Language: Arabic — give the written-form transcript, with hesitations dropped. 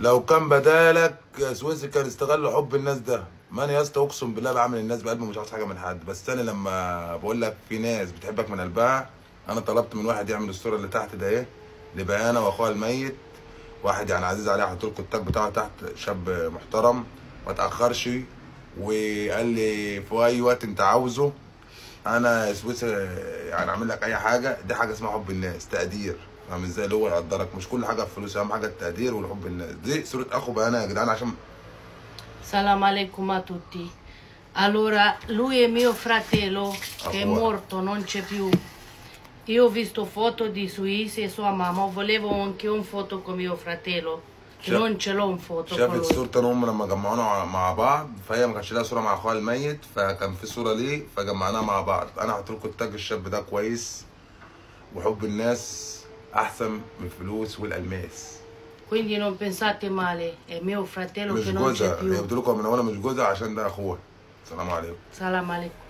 لو كان بدالك سويسي كان استغل حب الناس ده. ما انا يا اسطى اقسم بالله بعمل الناس بقلبي، مش عاوز حاجه من حد، بس انا لما بقول لك في ناس بتحبك من قلبها. انا طلبت من واحد يعمل الصوره اللي تحت ده ايه لبيانه واخوها الميت، واحد يعني عزيز عليه، حط لكم التاج بتاعه تحت، شاب محترم ما تاخرش، وقال لي في اي وقت انت عاوزه انا سويسرا يعني اعمل لك اي حاجه. دي حاجه اسمها حب الناس، تقدير. فاهم ازاي؟ اللي هو يقدرك، مش كل حاجه بفلوس، اهم حاجه التقدير والحب الناس. دي صوره اخو بيانه يا جدعان عشان Salam alaikum a tutti. Allora, lui è mio fratello che è اخوها morto, non c'è più. Io ho visto foto di Suisi e sua mamma, volevo anche un foto con mio fratello, che شاف non ce l'ho un foto con شافت lui. صورة انا وامي لما جمعونا مع بعض، فهي ما كانش لها صورة مع اخوها الميت، فكان في صورة ليه فجمعناها مع بعض. انا هحط لكم التاج، الشاب ده كويس وحب الناس احسن من الفلوس والالماس. Quindi non pensate male, è mio fratello che مش non c'è جوزها، هي più. بتقول لكم من اول مش جوزها عشان ده اخوها. السلام عليكم. Salam alaikum.